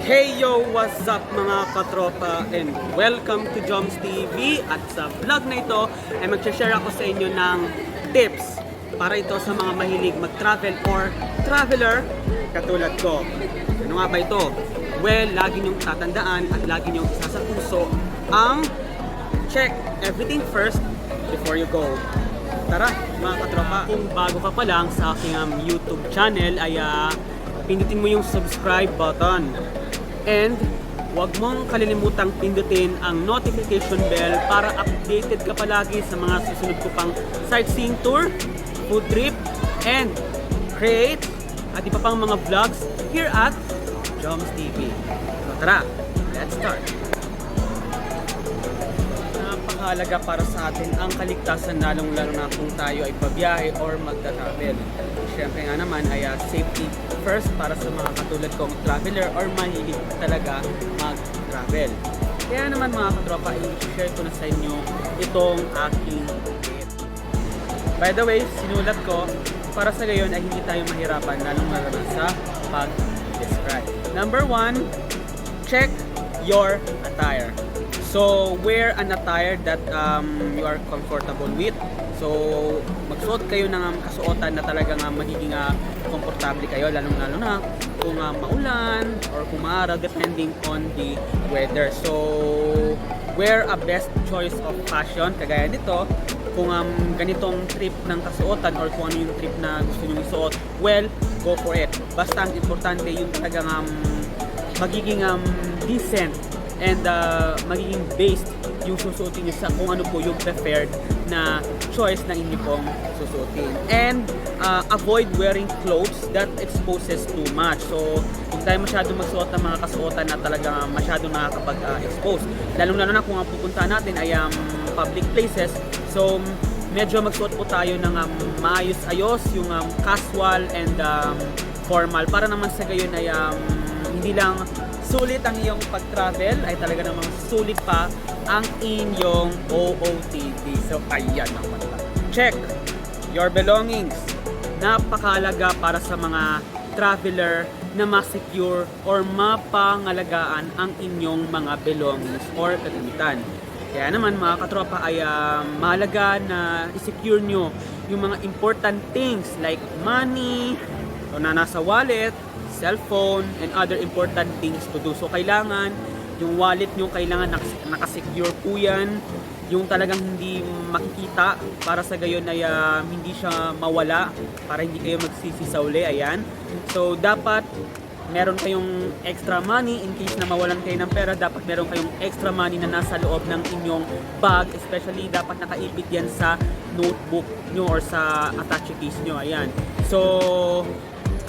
Hey yo! What's up mga katropa? And welcome to Joms TV. At sa vlog na ito ay mag-share ako sa inyo ng tips para ito sa mga mahilig mag-travel or traveler katulad ko. Ano nga ba ito? Well, lagi niyong tatandaan at lagi niyong isa sa puso ang check everything first before you go. Tara mga katropa, kung bago ka pa lang sa aking YouTube channel ay pindutin mo yung subscribe button. And huwag mong kalilimutang pindutin ang notification bell para updated ka palagi sa mga susunod ko pang sightseeing tour, food trip, and create at iba pang mga vlogs here at Joms TV. So tara, let's start! Napakahalaga para sa atin ang kaligtasan, lalong-lalo na kung tayo ay pabiyahe or magta-travel. Siyempre nga naman ay safety first para sa mga katulad kong traveler or mahilig talaga mag-travel. Kaya naman mga katropa, i-share ko na sa inyo itong aking tip. By the way, sinulat ko para sa gayon ay hindi tayo mahirapan lalong-lalo na sa pag-describe. Number 1, check your attire. So, wear an attire that you are comfortable with. So, magsuot kayo ng kasuotan na talagang magiging komportable kayo, lalong-lalo na kung maulan or kung maaraw, depending on the weather. So, wear a best choice of fashion. Kagaya nito, kung ganitong trip ng kasuotan or kung ano yung trip na gusto nyo isuot, well, go for it. Basta ang importante yung talagang magiging decent and magiging based yung susuotin nyo sa kung ano po yung preferred na choice na inyo pong susuotin. And avoid wearing clothes that exposes too much. So, kung tayo masyadong magsuot ng mga kasuotan na talagang masyadong nakakapag-expose. Lalong-lalo na kung ang pupunta natin ay public places. So, medyo magsuot po tayo ng maayos-ayos, yung casual and formal. Para naman sa gayon ay hindi lang sulit ang iyong pag-travel, ay talaga namang sulit pa ang inyong OOTD. So, ayan naman lang. Check your belongings. Napakahalaga para sa mga traveler na ma-secure or mapangalagaan ang inyong mga belongings or kagamitan. Kaya naman mga katropa ay mahalaga na i-secure nyo yung mga important things like money, o na nasa wallet, cellphone, and other important things to do. So, kailangan yung wallet nyo, kailangan nakasecure po yan. Yung talagang hindi makikita para sa gayon ay hindi siya mawala para hindi kayo magsisi sa uli. Ayan. So, dapat meron kayong extra money in case na mawalan kayo ng pera. Dapat meron kayong extra money na nasa loob ng inyong bag. Especially, dapat nakaipit yan sa notebook nyo or sa attache case nyo. Ayan. So,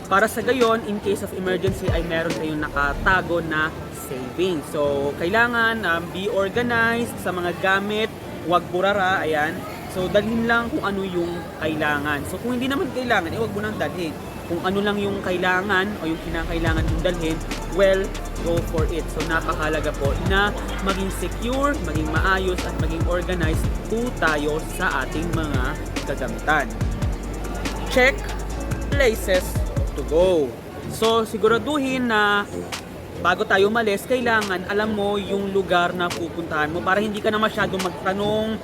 para sa gayon, in case of emergency ay meron kayong nakatago na savings. So, kailangan be organized sa mga gamit, huwag burara, ayan. So, dalhin lang kung ano yung kailangan. So, kung hindi naman kailangan, huwag mo nang dalhin. Kung ano lang yung kailangan o yung kinakailangan yung dalhin, well, go for it. So, napakahalaga po na maging secure, maging maayos, at maging organized po tayo sa ating mga kagamitan. Check places to go. So, siguraduhin na bago tayo umalis, kailangan alam mo yung lugar na pupuntahan mo para hindi ka na masyadong magtanong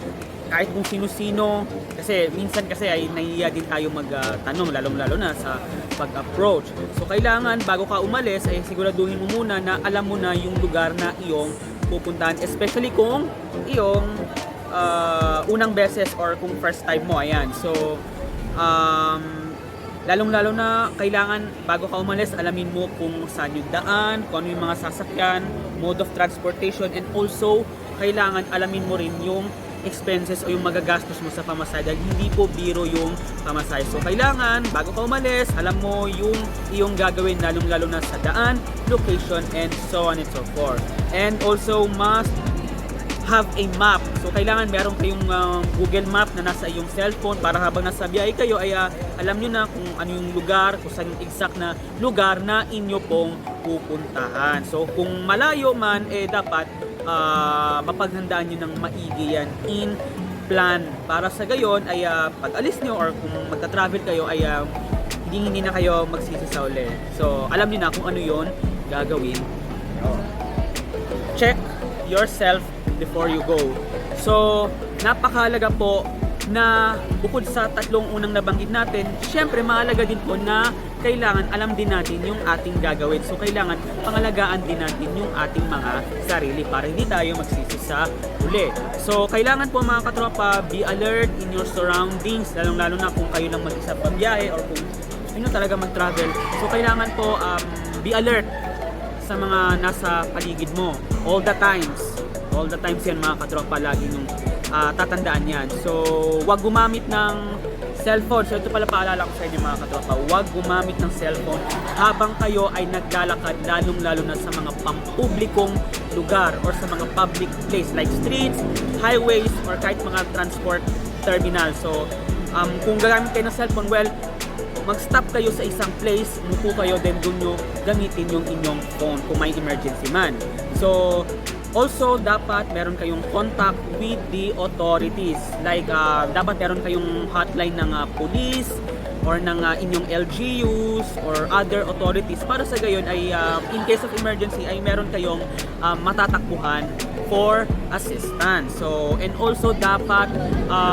kahit kung sino-sino. Kasi minsan kasi ay nahihiya din tayo magtanong, lalong-lalo na sa pag-approach. So, kailangan bago ka umalis ay siguraduhin mo muna na alam mo na yung lugar na iyong pupuntahan. Especially kung iyong unang beses or kung first time mo. Ayan. So, lalong-lalo na kailangan bago ka umalis, alamin mo kung saan yung daan, kung ano yung mga sasakyan, mode of transportation, and also kailangan alamin mo rin yung expenses o yung magagastos mo sa pamasahe dahil hindi po biro yung pamasahe. So kailangan bago ka umalis, alam mo yung iyong gagawin lalong-lalo na sa daan, location, and so on and so forth. And also must have a map. So, kailangan meron kayong Google Map na nasa iyong cellphone para habang nasa biyahe kayo ay alam nyo na kung ano yung lugar, kung saan yung exact na lugar na inyo pong pupuntahan. So, kung malayo man, dapat mapaghandaan nyo ng maigi yan in plan. Para sa gayon ay pag alis nyo or kung magta-travel kayo ay hindi na kayo magsisi sa uli. So, alam nyo na kung ano yon gagawin tayo. Check yourself before you go. So, napakahalaga po na bukod sa tatlong unang nabanggit natin, syempre mahalaga din po na kailangan alam din natin yung ating gagawin. So, kailangan pangalagaan din natin yung ating mga sarili para hindi tayo magsisi sa huli. So, kailangan po mga katropa, be alert in your surroundings, lalong-lalo na kung kayo lang mag-isa pabiyahe or kung ano talaga mag-travel. So, kailangan po be alert sa mga nasa paligid mo all the times. All the times yan mga katropa, lagi nung tatandaan yan. So, wag gumamit ng cellphone. So, ito pala paalala ko sa inyo mga katropa. Wag gumamit ng cellphone habang kayo ay naglalakad, lalong-lalo na sa mga pampublikong lugar or sa mga public place like streets, highways, or kahit mga transport terminal. So, kung gagamit kayo ng cellphone, well, mag-stop kayo sa isang place, umupo kayo, then doon nyo gamitin yung inyong phone kung may emergency man. So, also, dapat meron kayong contact with the authorities. Like, dapat meron kayong hotline ng police or ng inyong LGUs or other authorities para sa gayon ay in case of emergency ay meron kayong matatakbuhan for assistance. So, and also dapat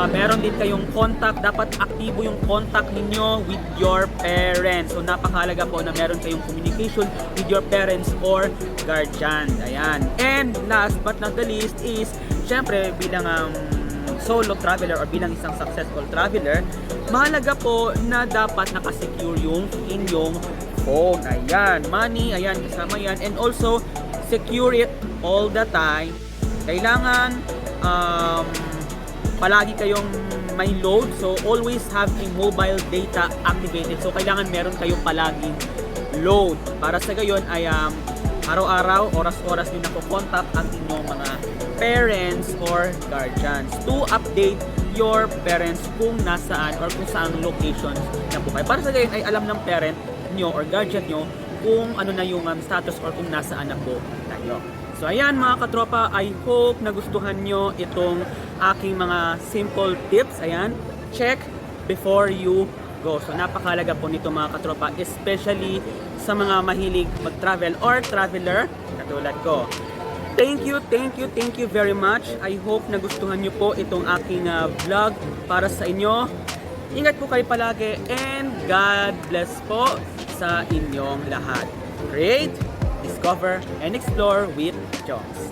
meron din kayong contact, dapat aktibo yung contact ninyo with your parents. So, napakahalaga po na meron kayong communication with your parents or guardian. Ayan. And last but not the least is, syempre bilang solo traveler or bilang isang successful traveler, mahalaga po na dapat nakasecure yung inyong phone. Ayan, money, ayan, kasama yan. And also, secure it all the time. Kailangan palagi kayong may load. So, always have a mobile data activated. So, kailangan meron kayong palaging load. Para sa gayon ay araw-araw, oras-oras nyo nakukontak ang inyong mga parents or guardians to update your parents kung nasaan or kung saan locations na po kayo. Para sa gayon ay alam ng parent nyo or guardian nyo kung ano na yung status or kung nasaan na po tayo. So ayan mga katropa, I hope nagustuhan nyo itong aking mga simple tips. Ayan, check before you go. So napakahalaga po nito mga katropa, especially sa mga mahilig mag-travel or traveler katulad ko. Thank you very much. I hope nagustuhan nyo po itong aking vlog para sa inyo. Ingat po kayo palagi and God bless po sa inyong lahat. Create, discover, and explore with Jones.